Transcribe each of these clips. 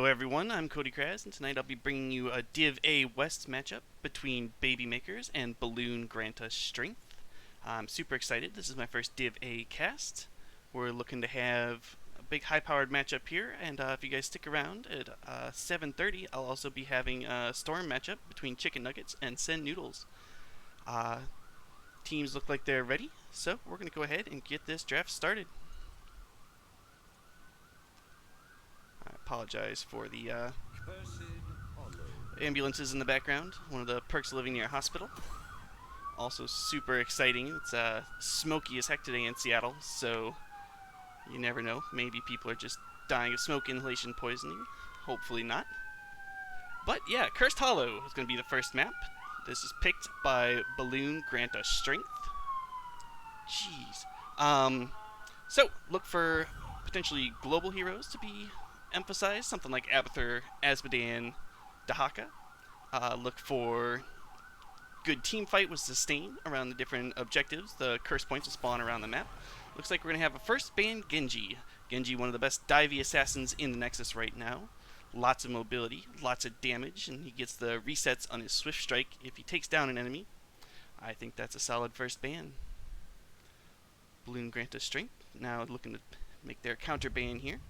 everyone, I'm Cody Kraz, and tonight I'll be bringing you a Div A West matchup between Baby Makers and Balloon Grant Us Strength. I'm super excited. This is my first Div A cast. We're looking to have a big high-powered matchup here, and if you guys stick around at 7:30, I'll also be having a Storm matchup between Chicken Nuggets and Sen Noodles. Teams look like they're ready, so we're going to go ahead and get this draft started. I apologize for the ambulances in the background. One of the perks of living near a hospital. Also super exciting. It's smoky as heck today in Seattle, so you never know. Maybe people are just dying of smoke inhalation poisoning. Hopefully not. But yeah, Cursed Hollow is going to be the first map. This is picked by Balloon Grant Us Strength. Jeez. So look for potentially global heroes to be emphasized, something like Abathur, Azmodan, Dahaka. Look for good team fight with sustain around the different objectives. The curse points will spawn around the map. Looks like we're going to have a first ban Genji. Genji, one of the best divey assassins in the Nexus right now. Lots of mobility, lots of damage, and he gets the resets on his Swift Strike if he takes down an enemy. I think that's a solid first ban. Balloon Grant Us Strength, now looking to make their counter ban here.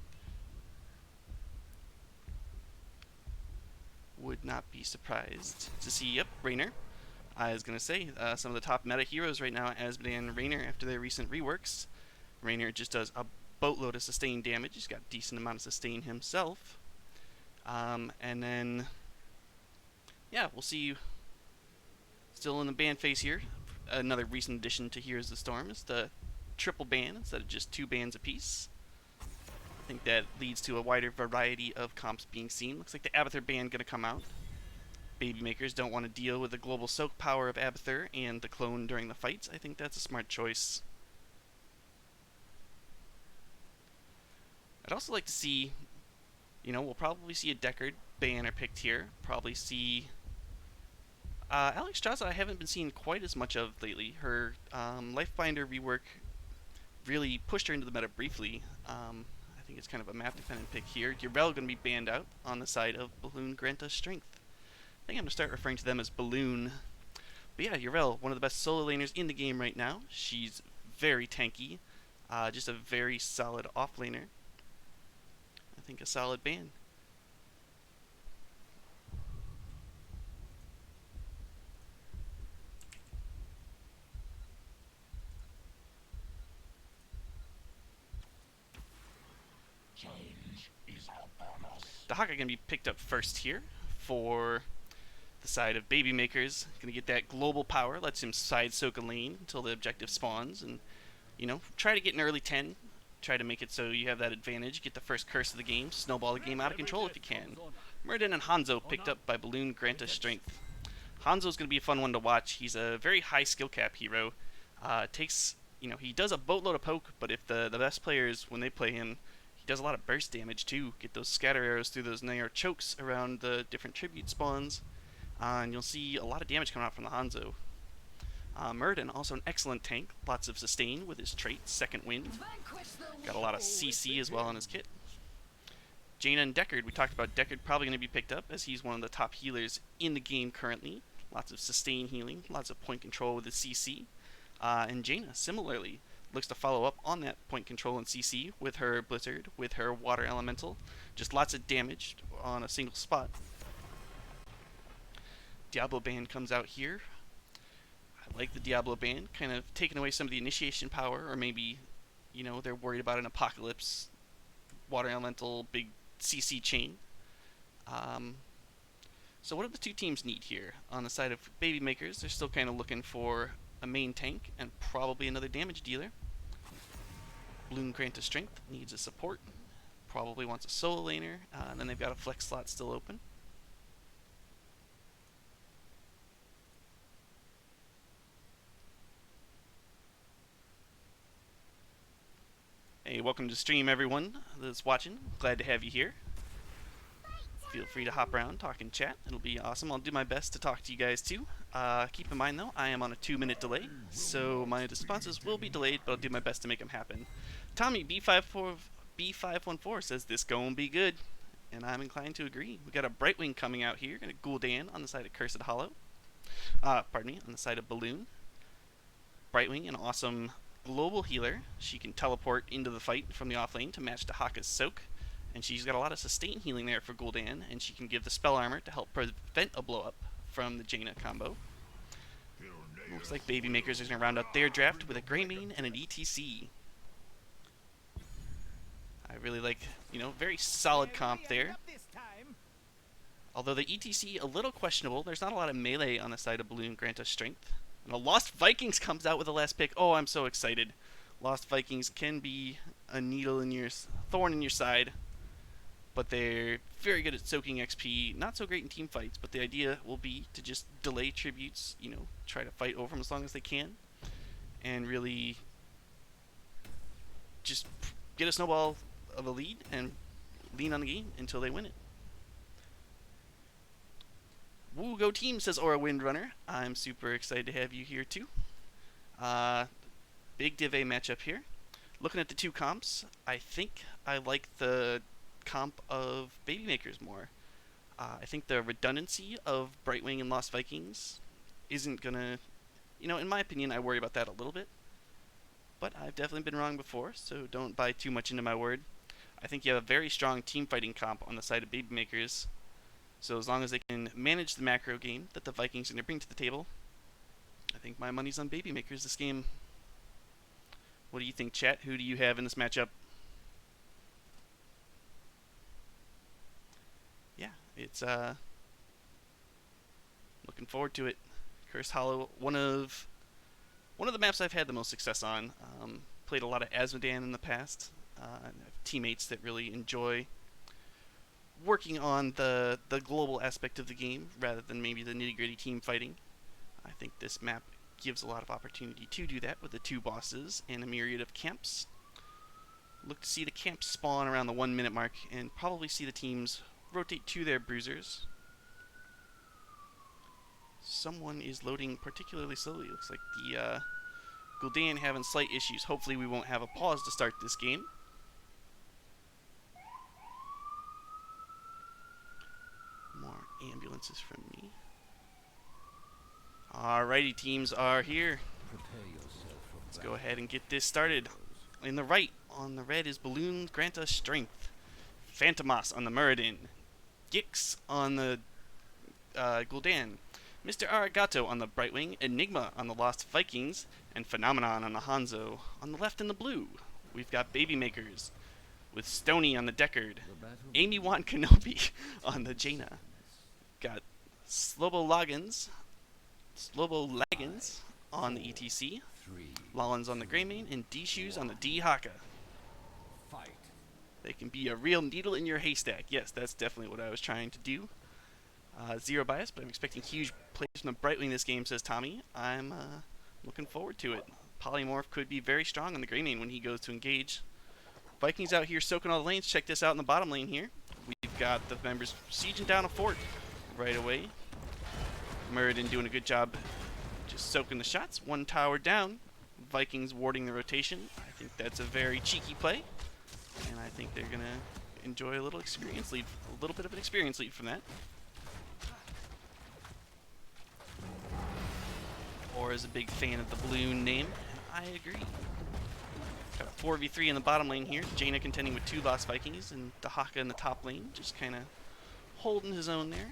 Would not be surprised to see, yep, Raynor. I was going to say, some of the top meta heroes right now, Azmodan and Raynor, after their recent reworks. Raynor just does a boatload of sustained damage. He's got a decent amount of sustain himself. And then, yeah, we'll see. Still in the ban phase here. Another recent addition to Heroes of the Storm is the triple ban instead of just 2 bans apiece. I think that leads to a wider variety of comps being seen. Looks like the Abathur ban going to come out. Baby Makers don't want to deal with the global soak power of Abathur and the clone during the fights. I think that's a smart choice. I'd also like to see, we'll probably see a Deckard banner picked here. Probably see Alex Chaza I haven't been seeing quite as much of lately. Her Lifebinder rework really pushed her into the meta briefly. I think it's kind of a map-dependent pick here. Yrel going to be banned out on the side of Balloon Grant Us Strength. I think I'm going to start referring to them as Balloon. But yeah, Yrel, one of the best solo laners in the game right now. She's very tanky. Just a very solid offlaner. I think a solid ban. Dahaka going to be picked up first here for the side of Baby Makers. Going to get that global power, lets him side soak a lane until the objective spawns, and try to get an early 10. Try to make it so you have that advantage. Get the first curse of the game. Snowball the game out of control if you can. Murden and Hanzo picked up by Balloon Grant Us Strength. Hanzo's going to be a fun one to watch. He's a very high skill cap hero. He does a boatload of poke, but if the best players, when they play him, he does a lot of burst damage too. Get those scatter arrows through those Nair chokes around the different tribute spawns. And you'll see a lot of damage coming out from the Hanzo. Murden, also an excellent tank. Lots of sustain with his trait, Second Wind. Got a lot of CC as well on his kit. Jaina and Deckard, we talked about Deckard probably going to be picked up as he's one of the top healers in the game currently. Lots of sustain healing, lots of point control with his CC. And Jaina, similarly, looks to follow up on that point control and CC with her Blizzard, with her Water Elemental. Just lots of damage on a single spot. Diablo Band comes out here. I like the Diablo ban, kind of taking away some of the initiation power, or maybe, they're worried about an apocalypse, Water Elemental, big CC chain. So what do the two teams need here? On the side of Baby Makers, they're still kind of looking for a main tank and probably another damage dealer. Balloon Grant Us Strength needs a support, probably wants a solo laner, and then they've got a flex slot still open. Hey, welcome to stream, everyone that's watching. Glad to have you here. Feel free to hop around, talk in chat. It'll be awesome. I'll do my best to talk to you guys too. Keep in mind though, I am on a 2-minute delay, so my responses will be delayed, but I'll do my best to make them happen. Tommy B514 says this gon' be good. and I'm inclined to agree. We got a Brightwing coming out here, and a Gul'dan on the side of Cursed Hollow. Pardon me, on the side of Balloon. Brightwing, an awesome global healer. She can teleport into the fight from the off lane to match Dahaka's Soak. And she's got a lot of sustain healing there for Gul'dan, and she can give the spell armor to help prevent a blow up from the Jaina combo. Looks like Baby Makers are going to round out their draft with a Greymane and an ETC. I really like, very solid comp there. Although the ETC a little questionable, there's not a lot of melee on the side of Balloon grant us strength. And a Lost Vikings comes out with the last pick. Oh, I'm so excited. Lost Vikings can be a thorn in your side, but they're very good at soaking XP. Not so great in team fights, but the idea will be to just delay tributes, try to fight over them as long as they can, and really just get a snowball of a lead and lean on the game until they win it. Woo, go team, says Aura Windrunner. I'm super excited to have you here too. Big Div A matchup here. Looking at the two comps, I think I like the comp of Baby Makers more. I think the redundancy of Brightwing and Lost Vikings isn't gonna, in my opinion, I worry about that a little bit. But I've definitely been wrong before, so don't buy too much into my word. I think you have a very strong team fighting comp on the side of Baby Makers. So as long as they can manage the macro game that the Vikings are going to bring to the table, I think my money's on Baby Makers this game. What do you think, chat? Who do you have in this matchup? Yeah, it's looking forward to it. Cursed Hollow, one of the maps I've had the most success on. Played a lot of Asmodan in the past. I have teammates that really enjoy working on the global aspect of the game rather than maybe the nitty-gritty team fighting. I think this map gives a lot of opportunity to do that with the two bosses and a myriad of camps. Look to see the camps spawn around the 1 minute mark and probably see the teams rotate to their bruisers. Someone is loading particularly slowly. Looks like the Gul'dan having slight issues. Hopefully we won't have a pause to start this game. More ambulances from me. Alrighty, teams are here. Let's go ahead and get this started. In the right, on the red is Balloon, grant us strength. Phantomos on the Muradin. Gix on the Gul'dan. Mr. Arigato on the Brightwing. Enigma on the Lost Vikings. And Phenomenon on the Hanzo. On the left in the blue, we've got Baby Makers with Stony on the Deckard. Amy Wan Kenobi on the Jaina. Got Slobo Lagans on the ETC, Lallans on the Greymane, and D-Shoes on the D-Haka. They can be a real needle in your haystack. Yes, that's definitely what I was trying to do. Zero bias, but I'm expecting huge plays from the Brightwing this game, says Tommy. I'm looking forward to it. Polymorph could be very strong on the Greymane when he goes to engage. Vikings out here soaking all the lanes. Check this out in the bottom lane here. We've got the members sieging down a fort right away. Muradin doing a good job just soaking the shots. One tower down. Vikings warding the rotation. I think that's a very cheeky play. And I think they're going to enjoy a little experience lead. A little bit of an experience lead from that. Or is a big fan of the Balloon name. I agree. Got a 4v3 in the bottom lane here. Jaina contending with two Lost Vikings and Dahaka in the top lane. Just kind of holding his own there.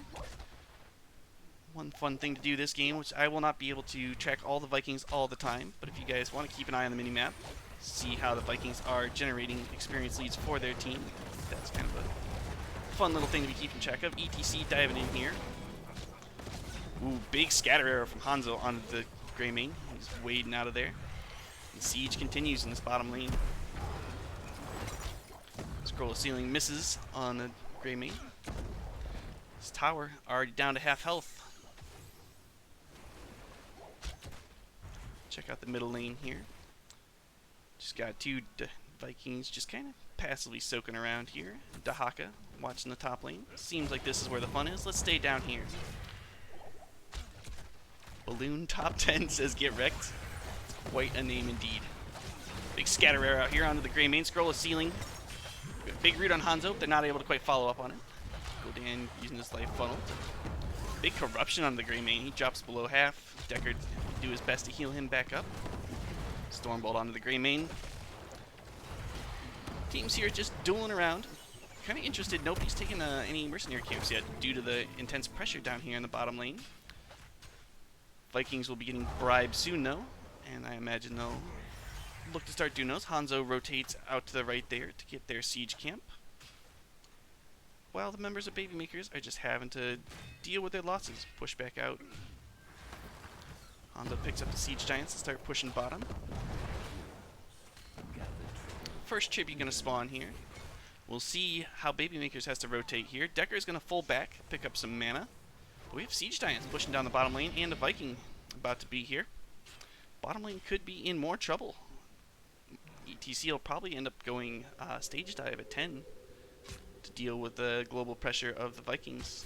One fun thing to do this game, which I will not be able to track all the Vikings all the time, but if you guys want to keep an eye on the minimap, see how the Vikings are generating experience leads for their team, that's kind of a fun little thing to be keeping track of. ETC diving in here. Ooh, big scatter arrow from Hanzo onto the Greymane. He's wading out of there. The siege continues in this bottom lane. Scroll of Ceiling misses on the Greymane. This tower already down to half health. Check out the middle lane here. Just got two Vikings just kind of passively soaking around here. Dahaka watching the top lane. Seems like this is where the fun is. Let's stay down here. Balloon top 10 says get wrecked. Quite a name indeed. Big scatter arrow out here onto the Greymane. Scroll of Ceiling. Big root on Hanzo. They're not able to quite follow up on it. Gul'dan using his life funnel. Big corruption on the Greymane. He drops below half. Deckard do his best to heal him back up. Stormbolt onto the Greymane. Teams here just dueling around. Kind of interested. Nobody's taken any mercenary camps yet due to the intense pressure down here in the bottom lane. Vikings will be getting bribed soon, though, and I imagine they'll look to start doing those. Hanzo rotates out to the right there to get their siege camp, while the members of Baby Makers are just having to deal with their losses. Push back out. Hanzo picks up the siege giants and start pushing bottom. First tribute gonna spawn here. We'll see how Baby Makers has to rotate here. Decker's gonna full back, pick up some mana. But we have siege giants pushing down the bottom lane and a Viking about to be here. Bottom lane could be in more trouble. ETC will probably end up going stage dive at 10 to deal with the global pressure of the Vikings.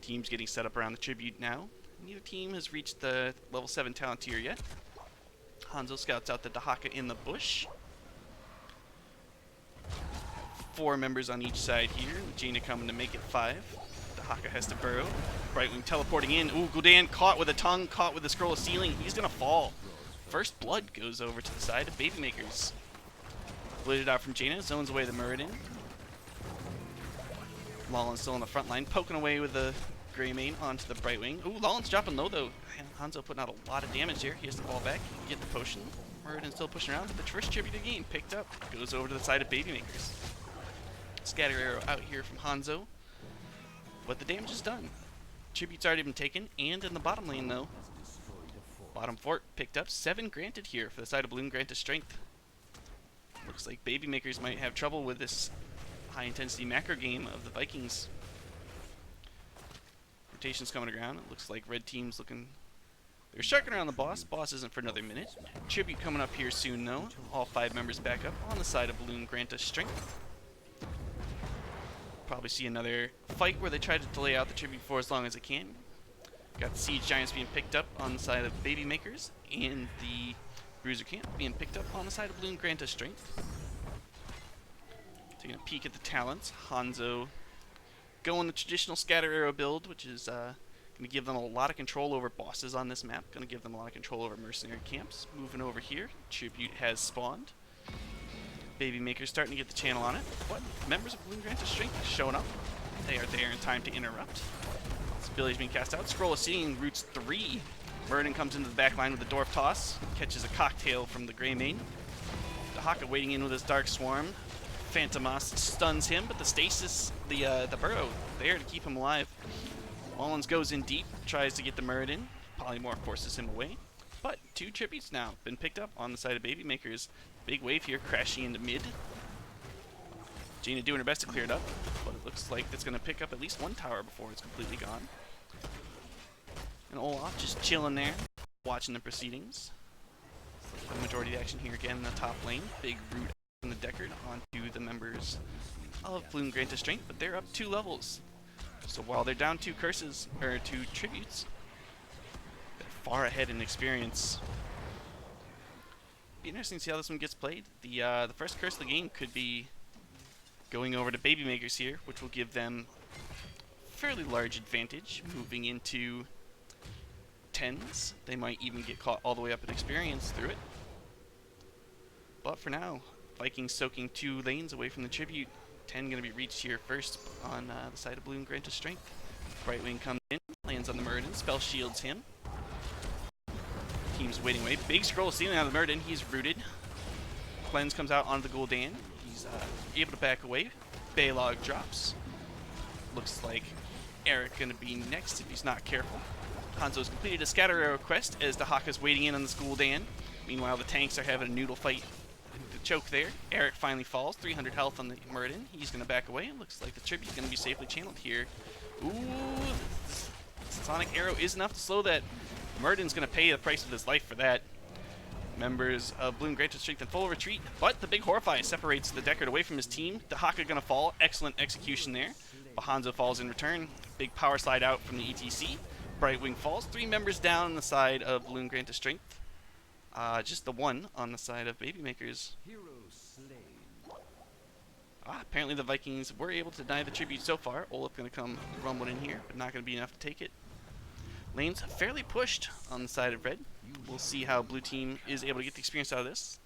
Teams getting set up around the tribute now. Neither team has reached the level 7 talent tier yet. Hanzo scouts out the Dahaka in the bush. 4 members on each side here. Jaina coming to make it 5. Dahaka has to burrow. Brightwing teleporting in. Ooh, Gul'dan caught with a tongue, caught with a scroll of sealing. He's gonna fall. First blood goes over to the side of Baby Makers. Blitted out from Jaina, zones away the Muradin. Lawlen's still on the front line, poking away with the Greymane onto the Brightwing. Ooh, Lawlen's dropping low though. Hanzo putting out a lot of damage there. He has to fall back, get the potion. Muradin's still pushing around, but the first tribute of the game picked up. Goes over to the side of Baby Makers. Scatter arrow out here from Hanzo. But the damage is done. Tribute's already been taken, and in the bottom lane though, bottom fort picked up. 7 granted here for the side of Bloom granted strength. Looks like Baby Makers might have trouble with this high intensity macro game of the Vikings. Rotation's coming around. It looks like red team's looking. They're sharking around the boss. Boss isn't for another minute. Tribute coming up here soon though. All 5 members back up on the side of Bloom granted strength. Probably see another fight where they try to delay out the tribute for as long as they can. Got the siege giants being picked up on the side of Baby Makers, and the bruiser camp being picked up on the side of Bloom Granta strength. Taking a peek at the talents, Hanzo going the traditional scatter arrow build, which is going to give them a lot of control over bosses on this map. Going to give them a lot of control over mercenary camps. Moving over here, tribute has spawned. Baby Maker's starting to get the channel on it. What? Members of Bloom Granta strength showing up. They are there in time to interrupt. This ability's being cast out. Scroll of Seeing roots 3. Muradin comes into the back line with a Dwarf Toss. Catches a cocktail from the Greymane. Dahaka waiting in with his Dark Swarm. Phantomos stuns him, but the Stasis, the Burrow, there to keep him alive. Mullins goes in deep, tries to get the Muradin. Polymorph forces him away. But 2 tributes now been picked up on the side of Baby Makers. Big wave here, crashing into mid. Jaina doing her best to clear it up, but it looks like it's going to pick up at least 1 tower before it's completely gone. And Olaf just chilling there, watching the proceedings. The majority of the action here again in the top lane. Big root from the Deckard onto the members of Bloom Granta Strength, but they're up 2 levels. So while they're down 2 curses, or 2 tributes, they're far ahead in experience. Be interesting to see how this one gets played. The first curse of the game could be going over to Baby Makers here, which will give them a fairly large advantage moving into 10s. They might even get caught all the way up in experience through it. But for now, Vikings soaking 2 lanes away from the tribute. 10 going to be reached here first on the side of Bloom Granta Strength. Brightwing comes in, lands on the Muradin, spell shields him. Team's waiting away. Big scroll stealing out of the Muradin. He's rooted. Cleanse comes out onto the Gul'dan. He's able to back away. Baylog drops. Looks like Eric going to be next if he's not careful. Hanzo's completed a scatter arrow quest as Dahaka's waiting in on the Gul'dan. Meanwhile, the tanks are having a noodle fight to choke there. Eric finally falls. 300 health on the Muradin. He's going to back away. Looks like the tribute's going to be safely channeled here. Ooh, Sonic Arrow is enough to slow that. Muradin's going to pay the price of his life for that. Members of Bloom Granta Strength in full retreat, but the big Horrify separates the Deckard away from his team. Dahaka going to fall. Excellent execution there. Bahanzo falls in return. Big power slide out from the ETC. Brightwing falls. 3 members down on the side of Bloom Granta Strength. Just the 1 on the side of Baby Makers. Apparently the Vikings were able to deny the tribute so far. Olaf going to come rumbling in here, but not going to be enough to take it. Lane's fairly pushed on the side of red. We'll see how blue team is able to get the experience out of this.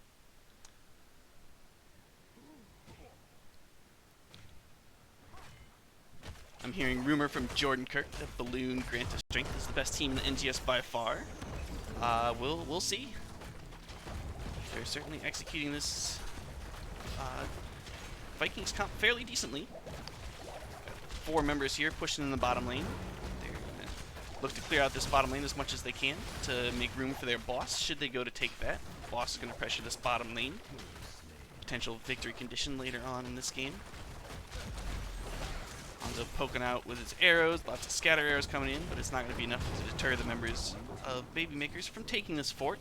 I'm hearing rumor from Jordan Kirk that Balloon Grant of Strength is the best team in the NGS by far. We'll see. They're certainly executing this Vikings comp fairly decently. Got 4 members here pushing in the bottom lane. They're gonna look to clear out this bottom lane as much as they can to make room for their boss should they go to take that. Boss is going to pressure this bottom lane. Potential victory condition later on in this game. Hanzo poking out with his arrows, lots of scatter arrows coming in, but it's not going to be enough to deter the members of Baby Makers from taking this fort.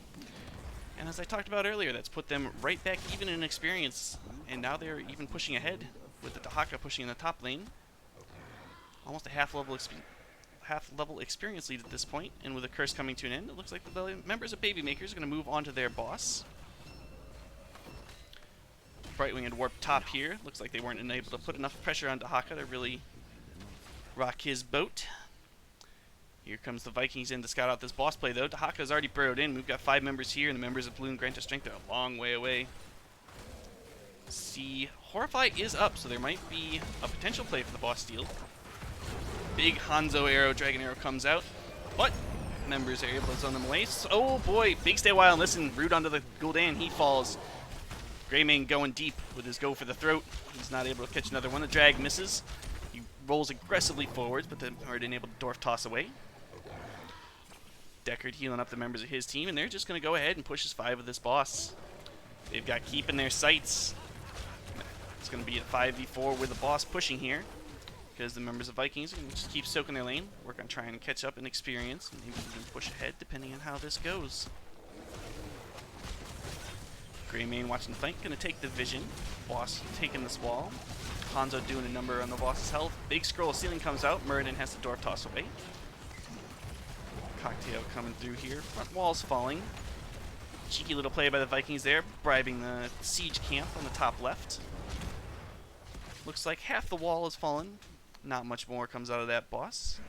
And as I talked about earlier, that's put them right back even in experience, and now they're even pushing ahead with the Dahaka pushing in the top lane. Almost a half level experience lead at this point, and with the curse coming to an end, it looks like the members of Baby Makers are going to move on to their boss. Brightwing had warped top here. Looks like they weren't able to put enough pressure on Dahaka to really rock his boat. Here comes the Vikings in to scout out this boss play, though. Dahaka's already burrowed in. We've got 5 members here, and the members of Blue and Grant of Strength are a long way away. See, Horrify is up, so there might be a potential play for the boss steal. Big Hanzo arrow, Dragon Arrow comes out, but members are able to zone them away. So, oh boy, big stay a while and listen. Root onto the Gul'dan, he falls. Greymane going deep with his go for the throat. He's not able to catch another one. The drag misses. He rolls aggressively forwards, but then are able to dwarf toss away. Deckard healing up the members of his team, and they're just going to go ahead and push his 5 with this boss. They've got keep in their sights. It's going to be a 5v4 with the boss pushing here, because the members of Vikings are going to just keep soaking their lane, work on trying to catch up in experience, and maybe even push ahead depending on how this goes. Greymane watching the fight, going to take the vision. Boss taking this wall. Hanzo doing a number on the boss's health. Big scroll of ceiling comes out. Muradin has to dwarf toss away. Cocktail coming through here. Front wall's falling. Cheeky little play by the Vikings there, bribing the siege camp on the top left. Looks like half the wall has fallen. Not much more comes out of that boss.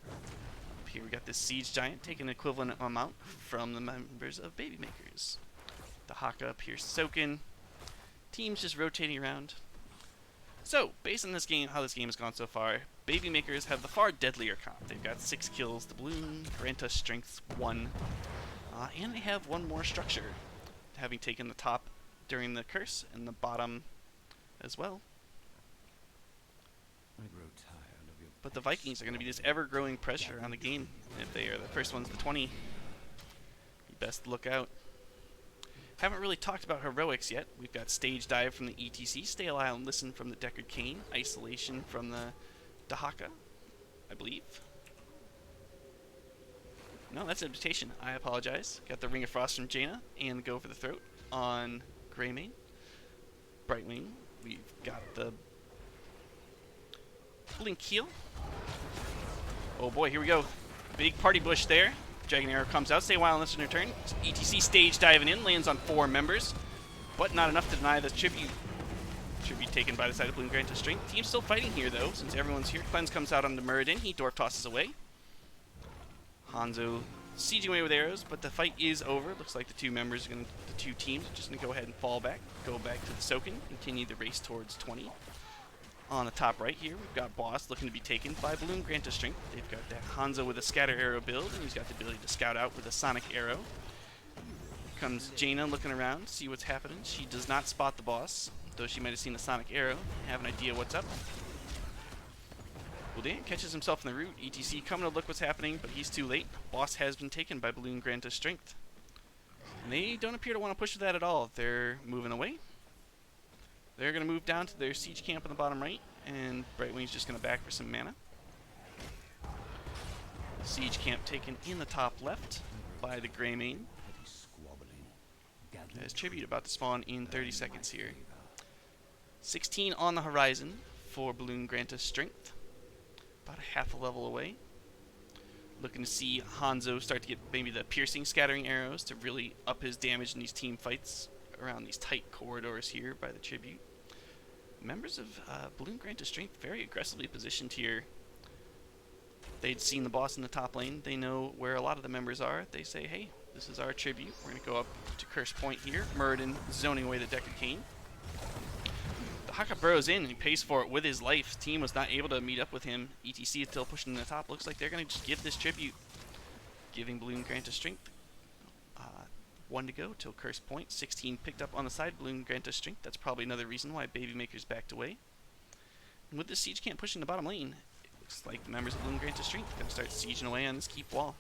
Up here we got this siege giant taking an equivalent amount from the members of Baby Makers. Dahaka up here soaking. Teams just rotating around. So, based on this game, how this game has gone so far, Baby Makers have the far deadlier comp. They've got 6 kills, the balloon, grant us strength 1, and they have 1 more structure, having taken the top during the curse and the bottom as well. I grow tired of your But the Vikings are going to be this ever-growing pressure on the game. If they are the first ones to 20, you best look out. Haven't really talked about heroics yet. We've got Stage Dive from the ETC, Stay Alive and Listen from the Deckard Cain, Isolation from the Dahaka, I believe. No, that's Invitation. I apologize. Got the Ring of Frost from Jaina and Go for the Throat on Greymane. Brightwing. We've got the Blink Heal. Oh boy, here we go. Big party bush there. Dragon Arrow comes out. Stay a while and listen to return. ETC Stage diving in. Lands on 4 members. But not enough to deny the tribute. Tribute taken by the side of Blue and Grant of Strength. Team's still fighting here, though, since everyone's here. Cleanse comes out on the Muradin. He dwarf tosses away. Hanzo sieging away with arrows, but the fight is over. Looks like the 2 members, the 2 teams are just going to go ahead and fall back. Go back to the Soken. Continue the race towards 20. On the top right here, we've got Boss looking to be taken by Balloon Grant of Strength. They've got that Hanzo with a scatter arrow build, and he's got the ability to scout out with a sonic arrow. Comes Jaina looking around, see what's happening. She does not spot the boss, though she might have seen the sonic arrow, have an idea what's up. Gul'dan catches himself in the root. ETC coming to look what's happening, but he's too late. Boss has been taken by Balloon Grant of Strength. And they don't appear to want to push that at all. They're moving away. They're going to move down to their siege camp on the bottom right, and Brightwing's just going to back for some mana. Siege camp taken in the top left by the Greymane. As tribute about to spawn in 30 seconds here. 16 on the horizon for Balloon Grant of Strength. About a half a level away. Looking to see Hanzo start to get maybe the piercing scattering arrows to really up his damage in these team fights around these tight corridors here by the tribute. members of Balloon Grant to Strength very aggressively positioned here. They'd seen the boss in the top lane. They know where a lot of the members are. They say, hey, this is our tribute. We're going to go up to Curse Point here. Muradin zoning away the Deckard Cain. The Haka burrows in and he pays for it with his life. Team was not able to meet up with him. ETC is still pushing to the top. Looks like they're going to just give this tribute. Giving Balloon Grant to Strength. 1 to go till Curse Point. 16 picked up on the side. Balloon Grant to Strength. That's probably another reason why Babymaker's backed away. And with this siege camp pushing the bottom lane, it looks like the members of Balloon Grant to Strength are going to start sieging away on this keep wall.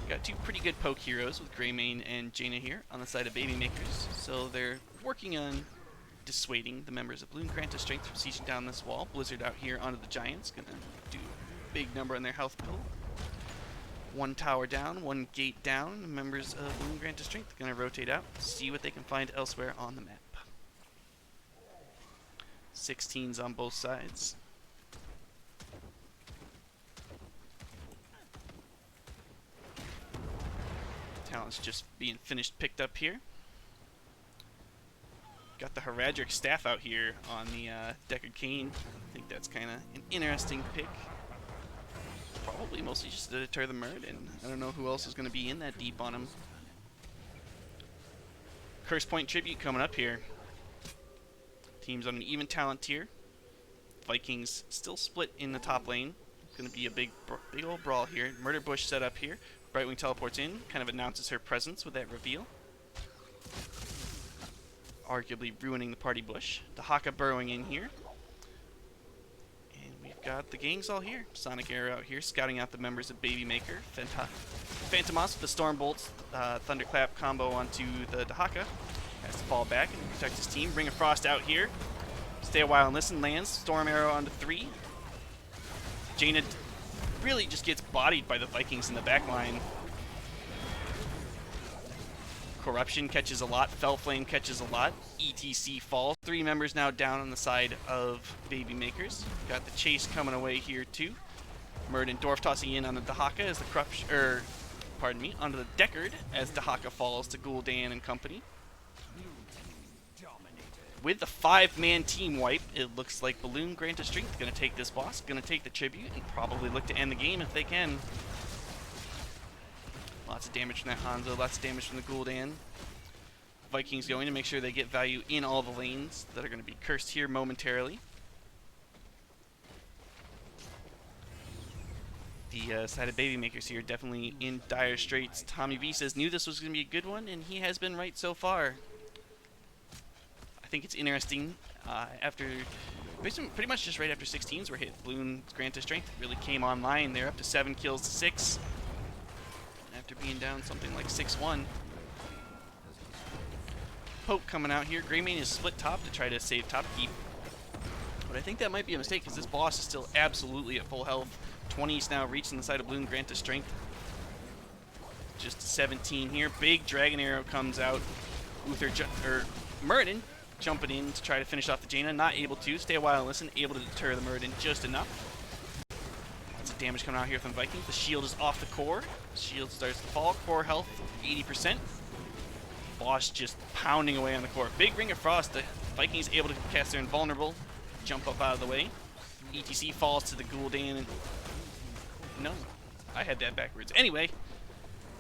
Got two pretty good poke heroes with Greymane and Jaina here on the side of Babymakers. So they're working on dissuading the members of Balloon Grant to Strength from sieging down this wall. Blizzard out here onto the Giants. Going to do a big number on their health pill. 1 tower down, 1 gate down. The members of Balloon Grant to Strength are going to rotate out, see what they can find elsewhere on the map. 16s on both sides. Talent's just being finished picked up here. Got the Heraldric Staff out here on the Deckard Cain. I think that's kind of an interesting pick. Probably mostly just to deter the Muradin. I don't know who else is going to be in that deep on him. Curse Point tribute coming up here. Teams on an even talent tier. Vikings still split in the top lane. Going to be a big old brawl here. Murder Bush set up here. Brightwing teleports in, kind of announces her presence with that reveal. Arguably ruining the party bush. The Haka burrowing in here. And we've got the gangs all here. Sonic Arrow out here, scouting out the members of Babymaker. Phantomos with the Stormbolts, Thunderclap combo onto the Dahaka. Has to fall back and protect his team. Ring of Frost out here. Stay a while and listen. Lands. Storm Arrow onto 3. Jaina really just gets bodied by the Vikings in the back line. Corruption catches a lot. Fellflame catches a lot. ETC falls. 3 members now down on the side of Babymakers. Got the chase coming away here too. Muradin Dwarf tossing in on the Dahaka as the corruption, pardon me, onto the Deckard as Dahaka falls to Gul'dan and company. With the 5-man team wipe, it looks like Balloon Grant to Strength going to take this boss, going to take the tribute, and probably look to end the game if they can. Lots of damage from that Hanzo, lots of damage from the Gul'dan. Vikings going to make sure they get value in all the lanes that are going to be cursed here momentarily. The side of Babymakers here definitely in dire straits. Tommy V says knew this was going to be a good one, and he has been right so far. I think it's interesting, after pretty much just right after 16s were hit, Balloon Grant to Strength really came online. They're up to 7 kills to 6 after being down something like 6-1. Poke coming out here. Greymane is split top to try to save top keep, but I think that might be a mistake because this boss is still absolutely at full health. 20s now reaching the side of Balloon Grant to Strength. Just 17 here. Big Dragon Arrow comes out. Muradin jumping in to try to finish off the Jaina. Not able to. Stay a while and listen. Able to deter the Muradin just enough. Lots of damage coming out here from the Vikings. The shield is off the core. Shield starts to fall. Core health 80%. Boss just pounding away on the core. Big Ring of Frost. The Vikings able to cast their invulnerable. Jump up out of the way. ETC falls to the Gul'dan. No, I had that backwards. Anyway,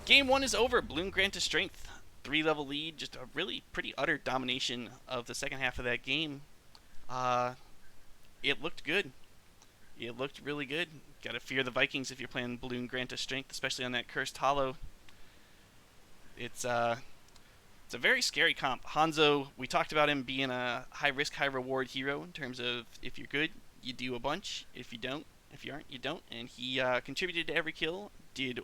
game 1 is over. Balloon Grant to Strength. 3-level lead, just a really pretty utter domination of the second half of that game. It looked good. It looked really good. Gotta fear the Vikings if you're playing Balloon Grant to Strength, especially on that Cursed Hollow. It's a very scary comp. Hanzo, we talked about him being a high-risk, high-reward hero in terms of if you're good, you do a bunch. If you aren't, you don't. And he contributed to every kill, did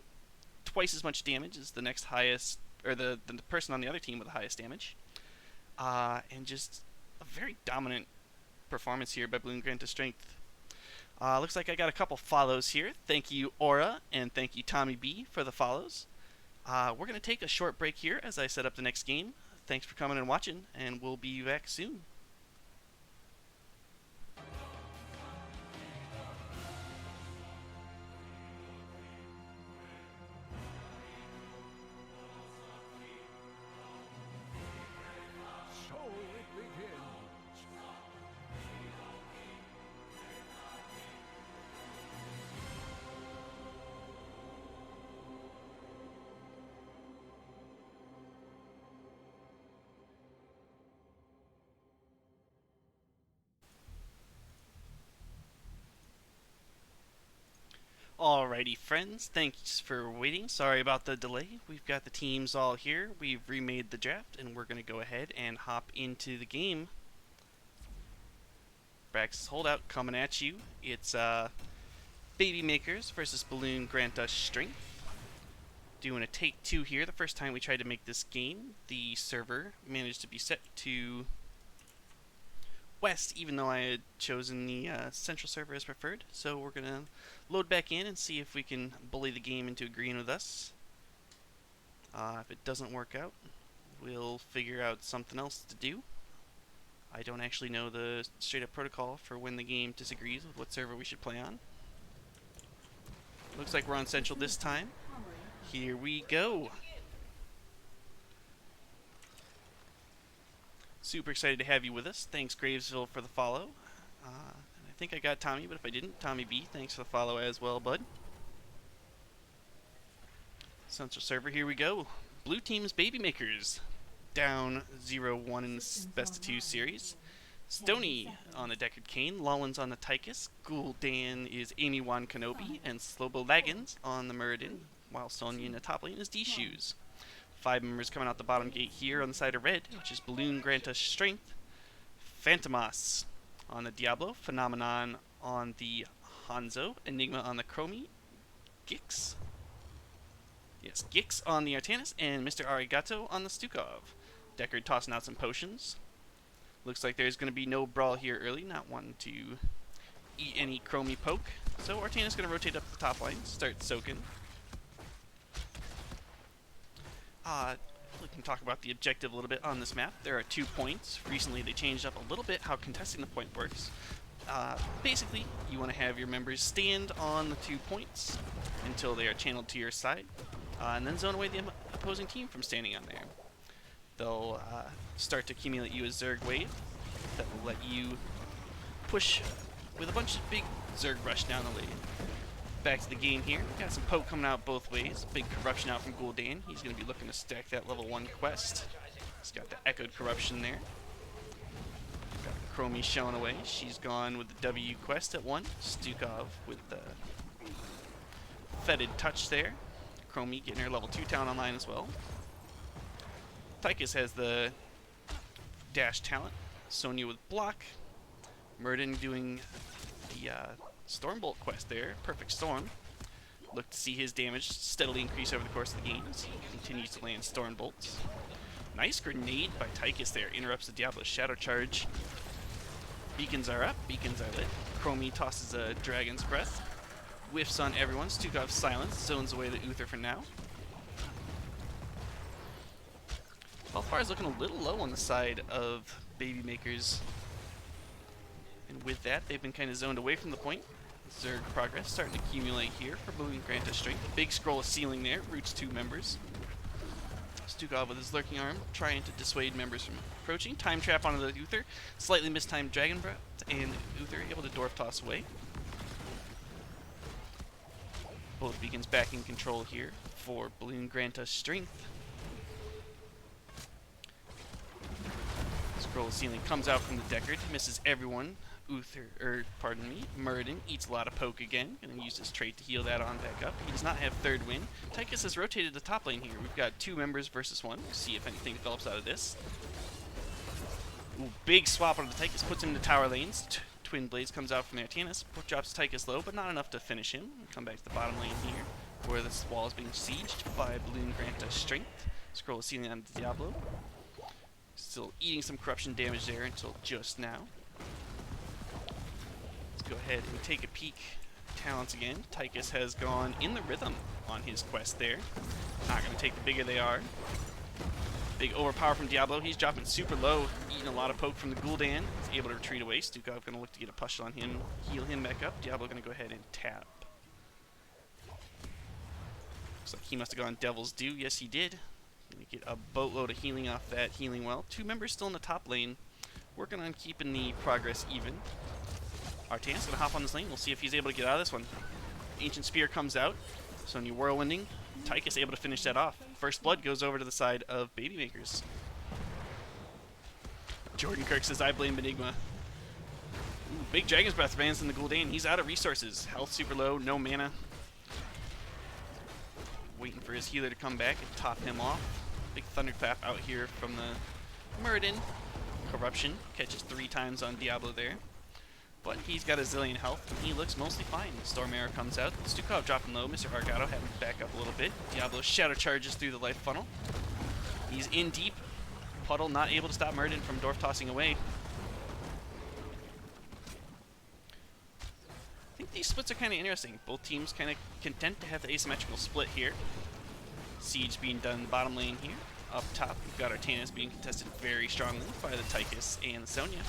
twice as much damage as the next highest, or the person on the other team with the highest damage. And just a very dominant performance here by Balloon Grant to Strength. Looks like I got a couple follows here. Thank you, Aura, and thank you, Tommy B, for the follows. We're going to take a short break here as I set up the next game. Thanks for coming and watching, and we'll be back soon. So Alrighty, friends, thanks for waiting. Sorry about the delay. We've got the teams all here. We've remade the draft, and we're going to go ahead and hop into the game. Brax's Holdout coming at you. It's Baby Makers versus Balloon Grant Us Strength. Doing a take two here. The first time we tried to make this game, the server managed to be set to west, even though I had chosen the central server as preferred. So we're going to load back in and see if we can bully the game into agreeing with us. If it doesn't work out, we'll figure out something else to do. I don't actually know the straight up protocol for when the game disagrees with what server we should play on. Looks like we're on central this time. Here we go. Super excited to have you with us. Thanks, Gravesville, for the follow. I think I got Tommy, but if I didn't, Tommy B, thanks for the follow as well, bud. Central server, here we go. Blue team's Baby Makers. Down 0-1 in the best of 2 series. Stony on the Deckard Cain, Lollins on the Tychus, Gul'dan is Amy Wan Kenobi, and Slobo Laggins on the Muradin, while Sonya in the top lane is D-Shoes. 5 members coming out the bottom gate here on the side of red, which is Balloon Grant Us Strength, Phantomas on the Diablo, Phenomenon on the Hanzo, Enigma on the Chromie, Gix on the Artanis, and Mr. Arigato on the Stukov. Deckard tossing out some potions. Looks like there's going to be no brawl here early, not wanting to eat any Chromie poke. So Artanis going to rotate up the top line, start soaking. We can talk about the objective a little bit on this map. There are 2 points. Recently they changed up a little bit how contesting the point works. Basically, you want to have your members stand on the 2 points until they are channeled to your side, and then zone away the opposing team from standing on there. They'll start to accumulate you a Zerg wave that will let you push with a bunch of big Zerg rush down the lane. Back to the game here. Got some poke coming out both ways. Big corruption out from Gul'dan. He's going to be looking to stack that level 1 quest. He's got the echoed corruption there. Got the Chromie showing away. She's gone with the W quest at 1. Stukov with the fetid touch there. Chromie getting her level 2 town online as well. Tychus has the dash talent. Sonya with block. Muradin doing the Stormbolt quest there. Perfect Storm. Look to see his damage steadily increase over the course of the game as he continues to land Stormbolts. Nice grenade by Tychus there. Interrupts the Diablo's Shadow Charge. Beacons are up. Beacons are lit. Chromie tosses a Dragon's Breath. Whiffs on everyone. Stukov silence. Zones away the Uther for now. Welfare is looking a little low on the side of Baby Makers. And with that, they've been kind of zoned away from the point. Zerg progress starting to accumulate here for Balloon Grant Us Strength. Big scroll of ceiling there, roots 2 members. Stukov with his lurking arm, trying to dissuade members from approaching. Time trap onto the Uther. Slightly mistimed Dragon Breath, and Uther able to Dwarf Toss away. Both beacons back in control here for Balloon Grant Us Strength. Scroll of ceiling comes out from the Deckard, misses everyone. Muradin eats a lot of poke again, and then uses his trait to heal that on back up. He does not have third win. Tychus has rotated the top lane here. We've got 2 members versus 1. We'll see if anything develops out of this. Ooh, big swap onto the Tychus, puts him in the tower lanes. Twin Blades comes out from Artanis, drops Tychus low, but not enough to finish him. We'll come back to the bottom lane here, where this wall is being sieged by Balloon Grant Us Strength. Scroll of ceiling on Diablo. Still eating some corruption damage there until just now. Let's go ahead and take a peek. Talents again. Tychus has gone in the rhythm on his quest there. Not going to take the bigger they are. Big overpower from Diablo. He's dropping super low, eating a lot of poke from the Gul'dan. He's able to retreat away. Stukov going to look to get a push on him, heal him back up. Diablo going to go ahead and tap. Looks like he must have gone Devil's Due. Yes, he did. Going to get a boatload of healing off that healing well. 2 members still in the top lane, working on keeping the progress even. Artanis going to hop on this lane. We'll see if he's able to get out of this one. Ancient Spear comes out. Sonya whirlwinding. Tychus able to finish that off. First blood goes over to the side of Baby Makers. Jordan Kirk says, I blame Enigma. Ooh, big Dragon's Breath lands in the Gul'dan. He's out of resources. Health super low, no mana. waiting for his healer to come back and top him off. Big thunderclap out here from the Muradin. Corruption catches 3 times on Diablo there. But he's got a zillion health, and he looks mostly fine. Storm Arrow comes out. Stukov dropping low. Mr. Argato having to back up a little bit. Diablo shadow charges through the life funnel. He's in deep. Puddle not able to stop Muradin from Dwarf tossing away. I think these splits are kind of interesting. Both teams kind of content to have the asymmetrical split here. Siege being done in the bottom lane here. Up top, we've got Artanis being contested very strongly by the Tychus and the Sonya.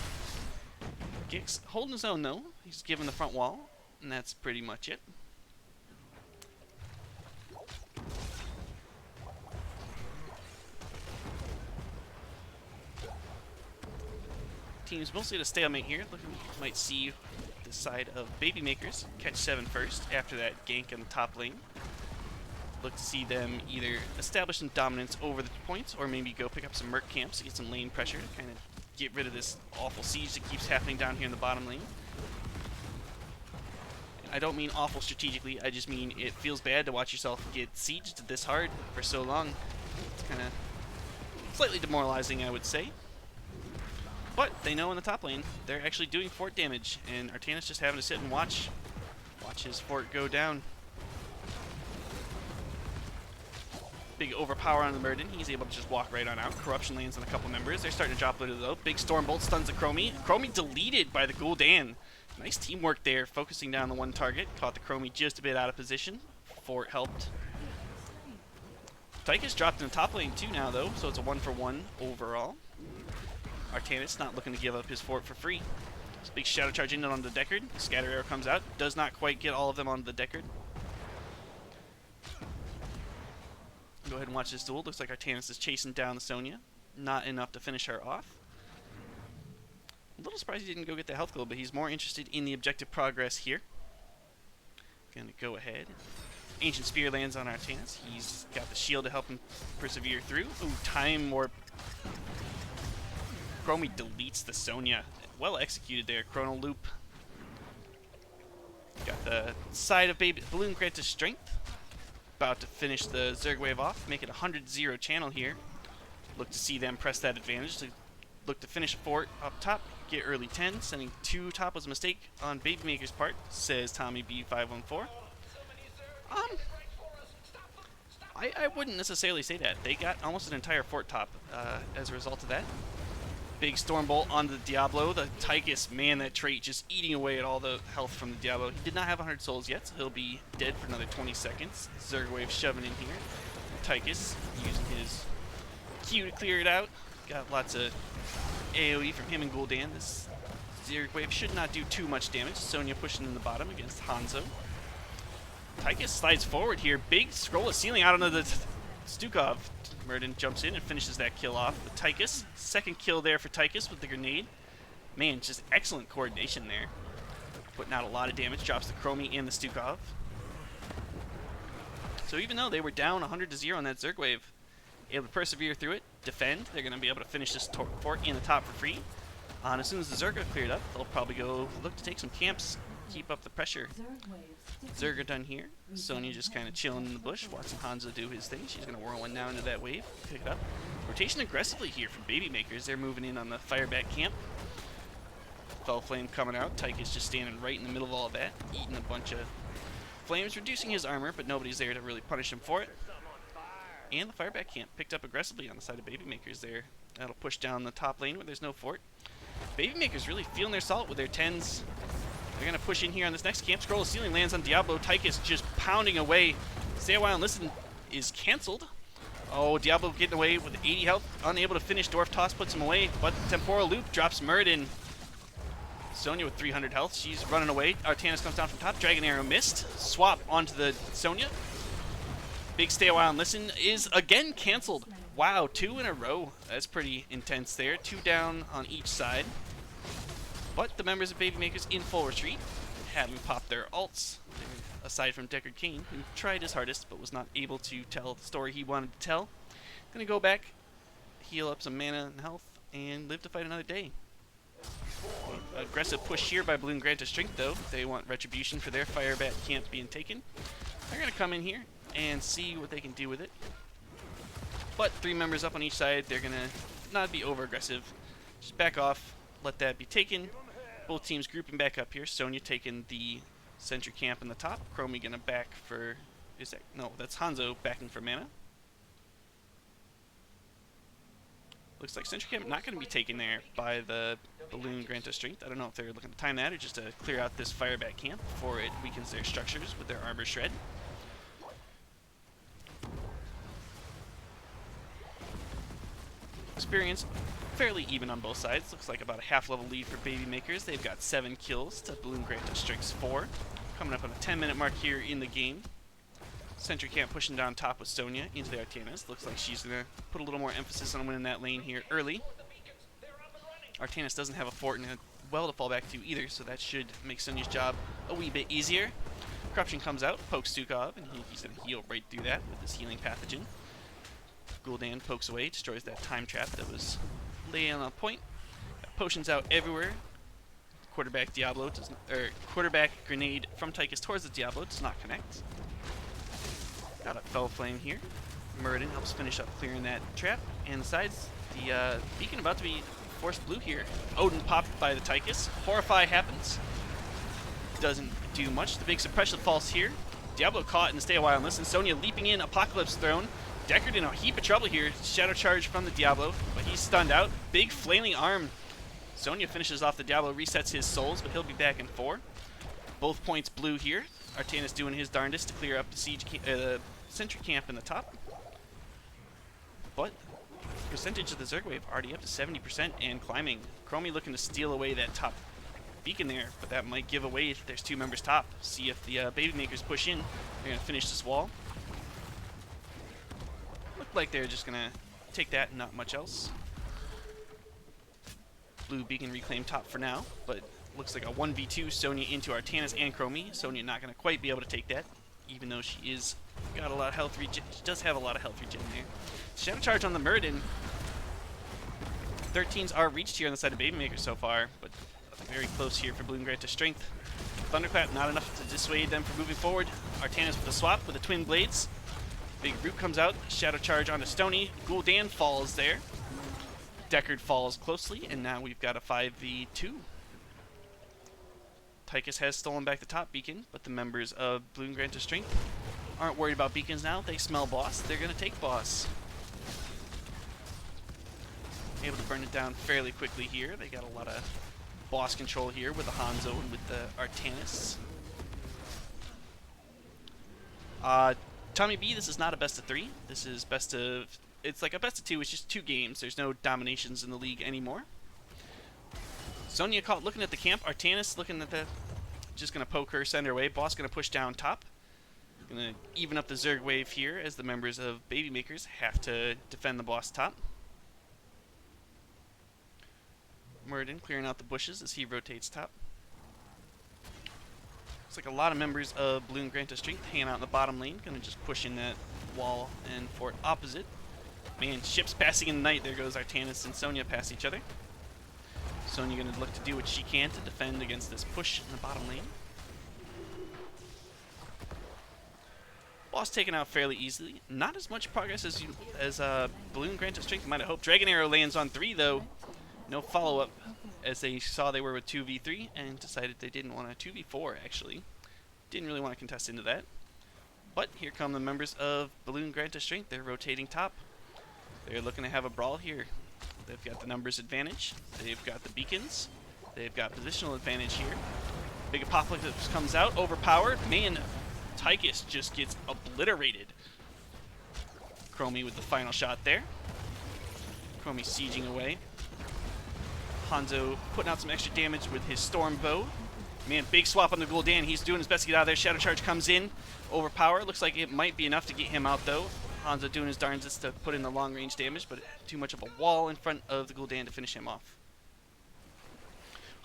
Gix holding his own though. He's given the front wall, and that's pretty much it. Teams mostly at a stalemate here. Looking, might see the side of Babymakers catch 7 first after that gank in the top lane. Look to see them either establish some dominance over the points or maybe go pick up some merc camps to get some lane pressure to kind of get rid of this awful siege that keeps happening down here in the bottom lane. I don't mean awful strategically, I just mean it feels bad to watch yourself get sieged this hard for so long. It's kind of slightly demoralizing, I would say. But they know in the top lane they're actually doing fort damage, and Artanis just having to sit and watch his fort go down. Big overpower on the Muradin. He's able to just walk right on out. Corruption lands on a couple members. They're starting to drop a little though. Big Stormbolt stuns the Chromie. Chromie deleted by the Gul'dan. Nice teamwork there, focusing down the one target. Caught the Chromie just a bit out of position. Fort helped. Tychus dropped in the top lane too now though, so it's a 1-for-1 overall. Artanis not looking to give up his fort for free. This big shadow charge in on the Deckard. Scatter arrow comes out. Does not quite get all of them on the Deckard. Go ahead and watch this duel. Looks like Artanis is chasing down the Sonya. Not enough to finish her off. A little surprised he didn't go get the health goal, but he's more interested in the objective progress here. Gonna go ahead. Ancient Spear lands on Artanis. He's got the shield to help him persevere through. Ooh, Time Warp. Chromie deletes the Sonya. Well executed there. Chrono Loop. Got the side of Balloon Grant to Strength. About to finish the Zerg wave off, make it a 100-0 channel here. Look to see them press that advantage to look to finish a fort up top, get early 10. Sending 2 top was a mistake on Babymaker's part, says Tommy B514. I wouldn't necessarily say that. They got almost an entire fort top as a result of that. Big Stormbolt onto the Diablo. The Tychus, man, that trait just eating away at all the health from the Diablo. He did not have 100 souls yet, so he'll be dead for another 20 seconds. Zerg wave shoving in here. Tychus using his Q to clear it out. Got lots of AoE from him and Gul'dan. This Zerg wave should not do too much damage. Sonya pushing in the bottom against Hanzo. Tychus slides forward here. Big scroll of ceiling out onto the Stukov. Muradin jumps in and finishes that kill off with Tychus. Second kill there for Tychus with the grenade. Man, just excellent coordination there. Putting out a lot of damage. Drops the Chromie and the Stukov. So even though they were down 100-0 on that Zerg wave, able to persevere through it, defend. They're going to be able to finish this fort in the top for free. And as soon as the Zerg are cleared up, they'll probably go look to take some camps, keep up the pressure. Zerg are done here. Sonya just kind of chilling in the bush, watching Hanzo do his thing. She's going to whirl one now into that wave, pick it up. Rotation aggressively here from Babymakers. They're moving in on the Fireback camp. Fell Flame coming out. Tychus just standing right in the middle of all of that, eating a bunch of flames, reducing his armor, but nobody's there to really punish him for it. And the Fireback camp picked up aggressively on the side of Babymakers there. That'll push down the top lane where there's no fort. Babymakers really feeling their salt with their 10s. They're going to push in here on this next camp. Scroll of Ceiling lands on Diablo. Tychus just pounding away. Stay a while and listen is canceled. Oh, Diablo getting away with 80 health. Unable to finish. Dwarf Toss puts him away. But Temporal Loop drops Muradin. Sonya with 300 health. She's running away. Artanis comes down from top. Dragon Arrow missed. Swap onto the Sonya. Big Stay a while and listen is again canceled. Wow, 2 in a row. That's pretty intense there. 2 down on each side. But the members of Babymakers in full retreat, having popped their ults, aside from Deckard Cain, who tried his hardest but was not able to tell the story he wanted to tell. Gonna go back, heal up some mana and health, and live to fight another day. Aggressive push here by Balloon Grant to Strength, though. They want retribution for their Firebat camp being taken. They're gonna come in here, and see what they can do with it. But 3 members up on each side, they're going to not be over-aggressive. Just back off, let that be taken. Both teams grouping back up here. Sonya taking the sentry camp in the top. Chromie going to back for... No, that's Hanzo backing for mana. Looks like sentry camp not going to be taken there by the balloon Grant of Strength. I don't know if they're looking to time that or just to clear out this fireback camp before it weakens their structures with their armor shred. Experience fairly even on both sides. Looks like about a half-level lead for Baby Makers. They've got 7 kills to Balloon Grant of Strength's 4. Coming up on a 10-minute mark here in the game. Sentry Camp pushing down top with Sonya into the Artanis. Looks like she's going to put a little more emphasis on winning that lane here early. Artanis doesn't have a fort and a well to fall back to either, so that should make Sonya's job a wee bit easier. Corruption comes out, pokes Stukov, and he's going to heal right through that with his healing pathogen. Gul'dan pokes away, destroys that time trap that was laying on a point. Got potions out everywhere. Quarterback Diablo does not, quarterback grenade from Tychus towards the Diablo does not connect. Got a Fell Flame here. Muradin helps finish up clearing that trap. And the sides, the beacon about to be forced blue here. Odin popped by the Tychus. Horrify happens. Doesn't do much. The big suppression falls here. Diablo caught and stay a while and listen. Sonya leaping in, Apocalypse Throne. Deckard in a heap of trouble here. Shadow Charge from the Diablo, but he's stunned out. Big flailing arm. Sonya finishes off the Diablo, resets his souls, but he'll be back in 4. Both points blue here. Artanis doing his darndest to clear up the siege sentry camp in the top. But percentage of the Zerg wave already up to 70% and climbing. Chromie looking to steal away that top beacon there, but that might give away if there's 2 members top. See if the Baby Makers push in. They're going to finish this wall. Looked like they're just going to take that and not much else. Blue beacon reclaim top for now, but looks like a 1v2 Sonya into Artanis and Chromie. Sonya not going to quite be able to take that, even though she is got a lot of health regen. She does have a lot of health regen there. Shadow Charge on the Muradin. 13s are reached here on the side of Baby Maker so far, but very close here for Balloon Grant to Strength. Thunderclap not enough to dissuade them from moving forward. Artanis with a swap with the Twin Blades. Big Root comes out. Shadow Charge onto Stony. Gul'dan falls there. Deckard falls closely, and now we've got a 5v2. Tychus has stolen back the top beacon, but the members of Balloon Grant of Strength aren't worried about beacons now. They smell boss. They're going to take boss. Able to burn it down fairly quickly here. They got a lot of boss control here with the Hanzo and with the Artanis. Tommy B, this is not a best of 3. This is best of... It's like a best of 2. It's just 2 games. There's no dominations in the league anymore. Sonya caught looking at the camp. Artanis looking at the... Just going to poke her, send her away. Boss going to push down top. Going to even up the Zerg wave here as the members of Baby Makers have to defend the boss top. Muradin clearing out the bushes as he rotates top. Looks like a lot of members of Balloon Grant of Strength hanging out in the bottom lane. Going to just push in that wall and fort opposite. Man, ships passing in the night. There goes Artanis and Sonya past each other. Sonya going to look to do what she can to defend against this push in the bottom lane. Boss taken out fairly easily. Not as much progress as Balloon Grant of Strength might have hoped. Dragon Arrow lands on 3 though. No follow-up as they saw they were with 2v3 and decided they didn't want a 2v4 actually. Didn't really want to contest into that. But here come the members of Balloon Grant of Strength. They're rotating top. They're looking to have a brawl here. They've got the numbers advantage. They've got the beacons. They've got positional advantage here. Big Apocalypse comes out, overpowered. Man, Tychus just gets obliterated. Chromie with the final shot there. Chromie sieging away. Hanzo putting out some extra damage with his Storm Bow. Man, big swap on the Gul'dan. He's doing his best to get out of there. Shadow Charge comes in. Overpower. Looks like it might be enough to get him out, though. Hanzo doing his darndest to put in the long-range damage, but too much of a wall in front of the Gul'dan to finish him off.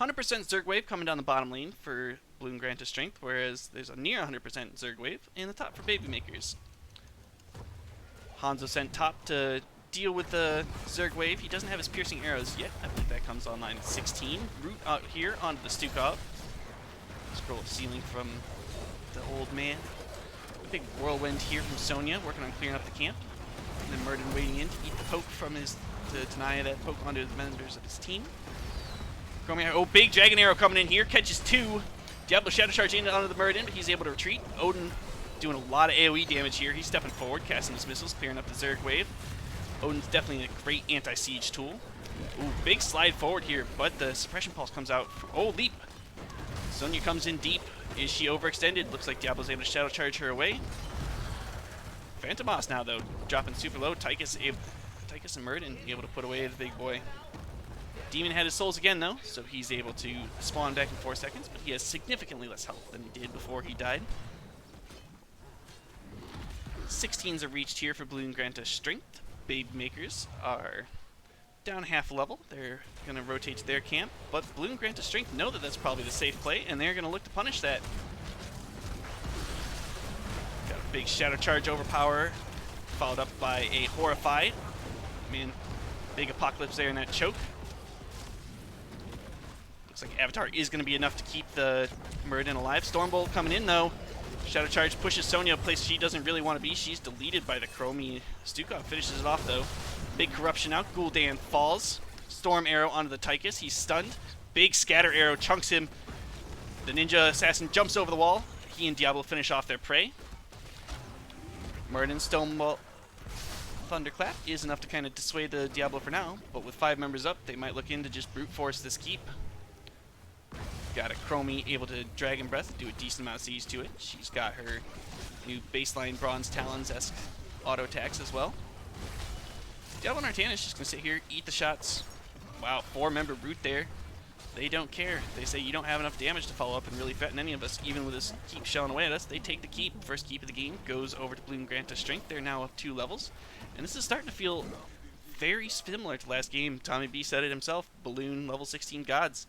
100% Zerg Wave coming down the bottom lane for Balloon Grant of Strength, whereas there's a near 100% Zerg Wave in the top for Baby Makers. Hanzo sent top to deal with the Zerg Wave. He doesn't have his piercing arrows yet. I believe that comes online at 16. Root out here onto the Stukov. Scroll of Sealing from the old man. Big whirlwind here from Sonya, working on clearing up the camp. And then Murden waiting in to eat the poke from to deny that poke onto the members of his team. Chromie, oh, big Dragon Arrow coming in here, catches 2. Diablo Shadow Charge in onto the Murden, but he's able to retreat. Odin doing a lot of AoE damage here. He's stepping forward, casting his missiles, clearing up the Zerg wave. Odin's definitely a great anti-siege tool. Ooh, big slide forward here, but the suppression pulse comes out. Oh, leap! Sonya comes in deep. Is she overextended? Looks like Diablo's able to Shadow Charge her away. Phantomas now, though, dropping super low. Tychus and Murden able to put away the big boy. Demon had his souls again, though, so he's able to spawn back in 4 seconds, but he has significantly less health than he did before he died. 16s are reached here for Balloon Granta Strength. Baby Makers are down half level. They're going to rotate to their camp, but Balloon Granta Strength know that that's probably the safe play, and they're going to look to punish that. Got a big Shadow Charge Overpower, followed up by a Horrify. Man, big Apocalypse there in that choke. Looks like Avatar is going to be enough to keep the Murden alive. Stormbolt coming in, though. Shadow Charge pushes Sonya a place she doesn't really want to be. She's deleted by the Chromie. Stukov finishes it off, though. Big Corruption out. Gul'dan falls. Storm Arrow onto the Tychus. He's stunned. Big Scatter Arrow chunks him. The Ninja Assassin jumps over the wall. He and Diablo finish off their prey. Murden Stonebolt Thunderclap is enough to kind of dissuade the Diablo for now, but with 5 members up, they might look into just brute force this keep. Got a Chromie able to Dragon Breath, do a decent amount of siege to it. She's got her new baseline Bronze Talons-esque auto attacks as well. Diablo and Artanis just gonna sit here, eat the shots. Wow, 4-member brute there. They don't care. They say you don't have enough damage to follow up and really threaten any of us, even with this keep shelling away at us. They take the keep. First keep of the game goes over to Balloon Granta Strength. They're now up 2 levels. And this is starting to feel very similar to last game. Tommy B said it himself. Balloon level 16 gods.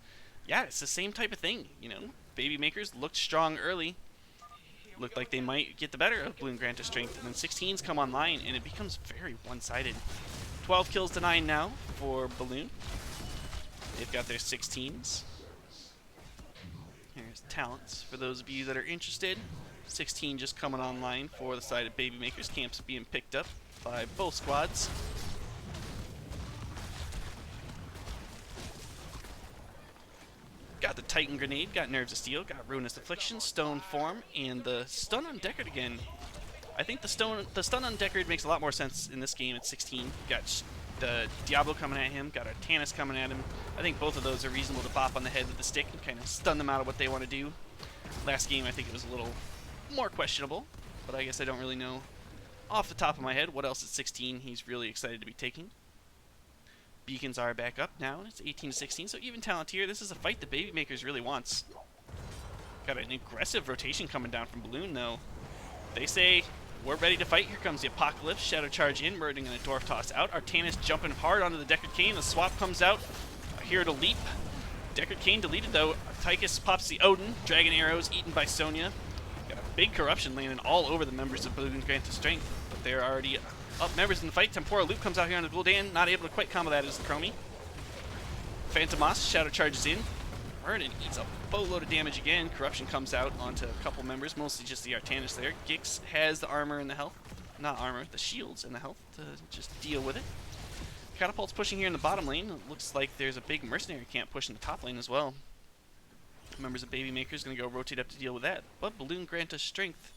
Yeah, it's the same type of thing, you know. Baby Makers looked strong early. Looked like they might get the better of Balloon Granta Strength. And then 16s come online, and it becomes very one-sided. 12 kills to 9 now for Balloon. They've got their 16s. Here's talents for those of you that are interested. 16 just coming online for the side of Baby Makers. Camps being picked up by both squads. Got the Titan Grenade, got Nerves of Steel, got Ruinous Affliction, Stone Form, and the Stun on Deckard again. I think the Stun on Deckard makes a lot more sense in this game at 16. Got the Diablo coming at him, got Artanis coming at him. I think both of those are reasonable to bop on the head with the stick and kind of stun them out of what they want to do. Last game, I think it was a little more questionable, but I guess I don't really know off the top of my head what else at 16 he's really excited to be taking. Beacons are back up now. It's 18 to 16, so even talent here. This is a fight the Baby Makers really wants. Got an aggressive rotation coming down from Balloon, though. They say, we're ready to fight. Here comes the Apocalypse. Shadow Charge in, Murden and a Dwarf Toss out. Artanis jumping hard onto the Deckard Cain. The swap comes out. Here to leap. Deckard Cain deleted, though. Tychus pops the Odin. Dragon Arrows eaten by Sonya. Got a big Corruption landing all over the members of Balloon Granta Strength, but they're already up members in the fight. Temporal Loop comes out here on the Gul'dan. Not able to quite combo that as the Chromie. Phantomas, Shadow Charges in. Murden eats a boatload of damage again. Corruption comes out onto a couple members, mostly just the Artanis there. Gix has the armor and the health. Not armor, the shields and the health to just deal with it. Catapult's pushing here in the bottom lane. It looks like there's a big mercenary camp pushing the top lane as well. Members of Baby Makers going to go rotate up to deal with that. But Balloon Granta Strength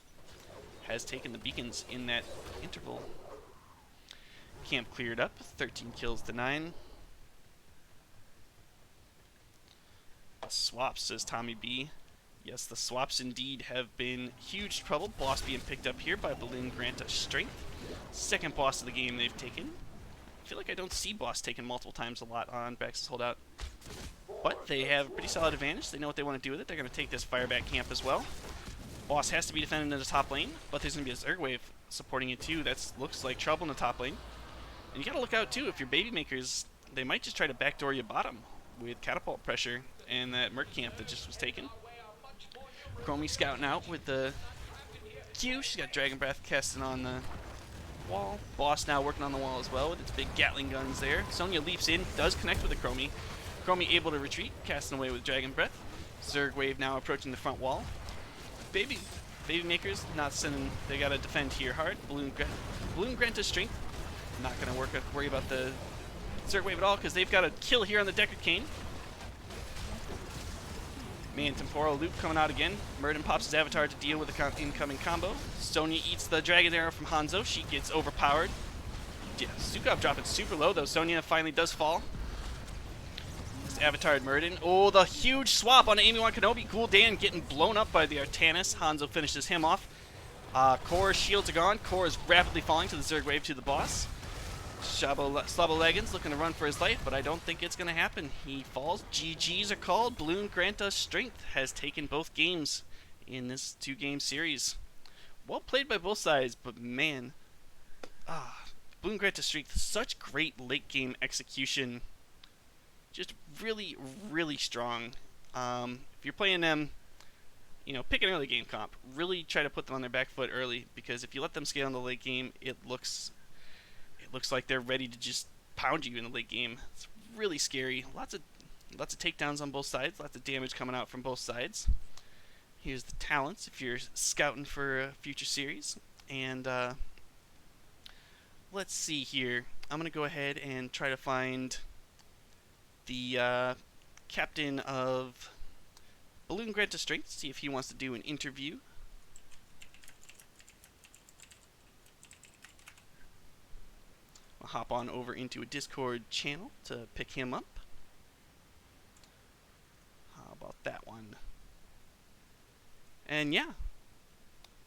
has taken the beacons in that interval. Camp cleared up, 13 kills to 9. Swaps, says Tommy B. Yes, the swaps indeed have been huge trouble. Boss being picked up here by Balloon Granta Strength. Second boss of the game they've taken. I feel like I don't see boss taken multiple times a lot on Brax's Holdout. But they have a pretty solid advantage. They know what they want to do with it. They're going to take this fireback camp as well. Boss has to be defended in the top lane, but there's going to be a Zerg wave supporting it too. That looks like trouble in the top lane. And you got to look out too, if you're Baby Makers, they might just try to backdoor you bottom with catapult pressure and that Merc camp that just was taken. Chromie scouting out with the Q. She's got Dragon Breath casting on the wall. Boss now working on the wall as well with its big Gatling guns there. Sonya leaps in, does connect with the Chromie. Chromie able to retreat, casting away with Dragon Breath. Zerg wave now approaching the front wall. Baby Baby Makers not sending. They gotta defend here hard. Balloon Grant to strength. Not gonna worry about the Zerg wave at all because they've got a kill here on the Deckard Cane. Man, Temporal Loop coming out again. Murden pops his avatar to deal with the incoming combo. Sonya eats the Dragon Arrow from Hanzo. She gets overpowered. Yeah, Sukov dropping super low though. Sonya finally does fall. This Avatar Murden. Oh, the huge swap on Amy-Wan Kenobi. Gul'dan getting blown up by the Artanis. Hanzo finishes him off. Korra's shields are gone. Korra is rapidly falling to the Zerg wave to the boss. Slabo Leggins looking to run for his life, but I don't think it's going to happen. He falls. GG's are called. Balloon Granta Strength has taken both games in this 2-game series. Well played by both sides, but man, Balloon Granta Strength, such great late game execution. Just really, really strong. If you're playing them, pick an early game comp. Really try to put them on their back foot early, because if you let them scale in the late game, it looks like they're ready to just pound you in the late game. It's really scary. Lots of takedowns on both sides. Lots of damage coming out from both sides. Here's the talents if you're scouting for a future series. And let's see here. I'm going to go ahead and try to find the captain of Balloon Granta Strength, see if he wants to do an interview. I'll hop on over into a Discord channel to pick him up. How about that one? And yeah,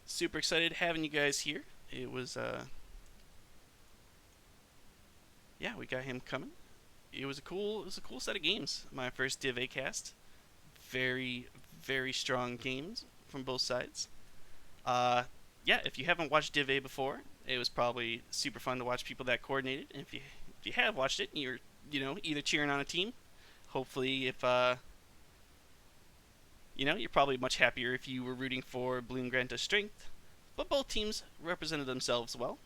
super excited having you guys here. It was yeah, we got him coming. It was a cool set of games. My first Div A cast. Very, very strong games from both sides. Yeah, if you haven't watched Div A before, it was probably super fun to watch people that coordinated. And if you have watched it, and you're either cheering on a team. Hopefully, if you're probably much happier if you were rooting for Balloon Granta Strength. But both teams represented themselves well.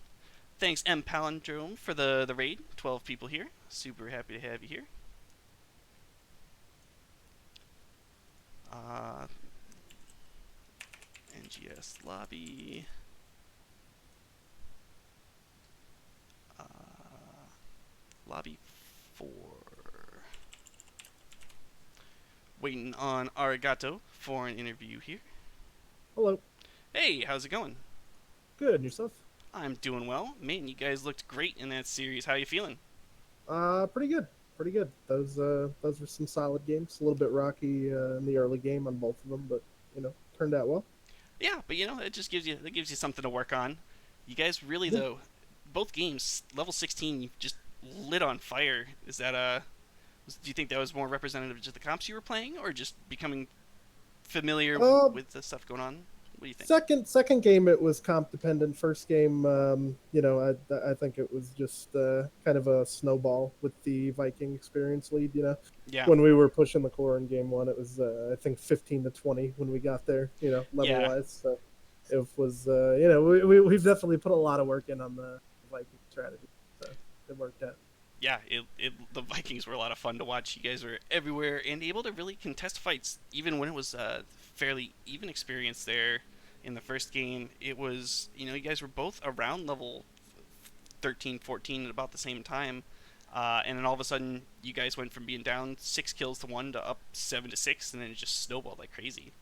Thanks M Palindrome for the raid. 12 people here. Super happy to have you here. NGS lobby. Lobby 4. Waiting on Arigato for an interview here. Hello. Hey, how's it going? Good. And yourself? I'm doing well. Man, you guys looked great in that series. How you feeling? Pretty good. Pretty good. Those were some solid games. A little bit rocky in the early game on both of them, but turned out well. Yeah, but it just gives you something to work on. You guys really though, both games level 16, you just lit on fire. Is that do you think that was more representative of just the comps you were playing, or just becoming familiar with the stuff going on? What do you think? Second game it was comp dependent. First game, I think it was just kind of a snowball with the Viking experience lead. Yeah. When we were pushing the core in game one, it was I think 15-20 when we got there. Level wise. So it was we've definitely put a lot of work in on the Viking strategy. So it worked out. Yeah, the Vikings were a lot of fun to watch. You guys were everywhere and able to really contest fights, even when it was fairly even experience there in the first game. It was, you guys were both around level 13, 14 at about the same time. And then all of a sudden, you guys went from being down 6 kills to 1 to up 7 to 6, and then it just snowballed like crazy.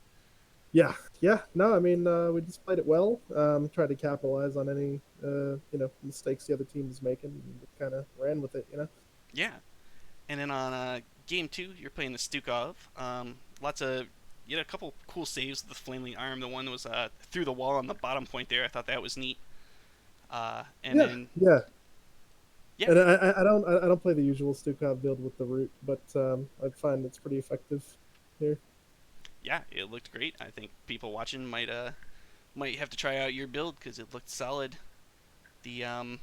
Yeah. No, I mean, we just played it well. Tried to capitalize on any, mistakes the other team was making, and kind of ran with it. Yeah. And then on game 2, you're playing the Stukov. You had a couple cool saves with the flaming arm. The one was through the wall on the bottom point there. I thought that was neat. Yeah. And I don't play the usual Stukov build with the root, but I find it's pretty effective here. Yeah, it looked great. I think people watching might have to try out your build because it looked solid. The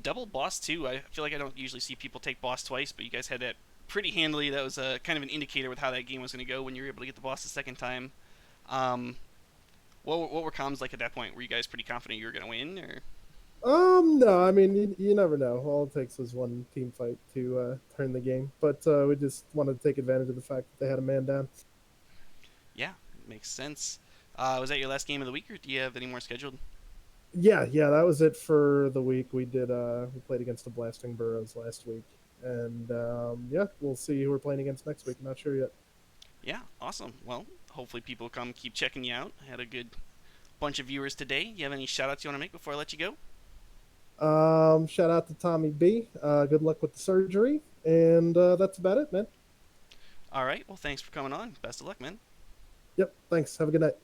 double boss too. I feel like I don't usually see people take boss twice, but you guys had that pretty handily. That was a kind of an indicator with how that game was going to go when you were able to get the boss the second time. What were comms like at that point? Were you guys pretty confident you were going to win, or? No, I mean, you never know. All it takes was one team fight to turn the game, but we just wanted to take advantage of the fact that they had a man down. Yeah, makes sense. Was that your last game of the week, or do you have any more scheduled? Yeah, that was it for the week. We played against the Blasting Burrows last week, and yeah, we'll see who we're playing against next week. I'm not sure yet. Yeah, awesome. Well, hopefully people come keep checking you out. I had a good bunch of viewers today. You have any shout outs you want to make before I let you go? Shout out to Tommy B. Good luck with the surgery, and that's about it, man. All right. Well, thanks for coming on. Best of luck, man. Yep. Thanks. Have a good night.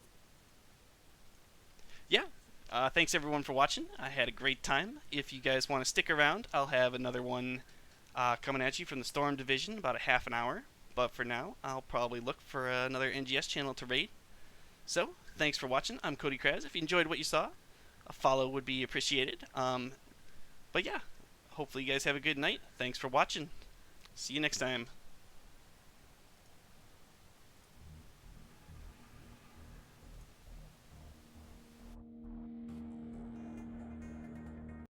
Yeah. Thanks everyone for watching. I had a great time. If you guys want to stick around, I'll have another one coming at you from the Storm Division about a half an hour. But for now, I'll probably look for another NGS channel to raid. So, thanks for watching. I'm Cody Kraz. If you enjoyed what you saw, a follow would be appreciated. But yeah, hopefully you guys have a good night. Thanks for watching. See you next time.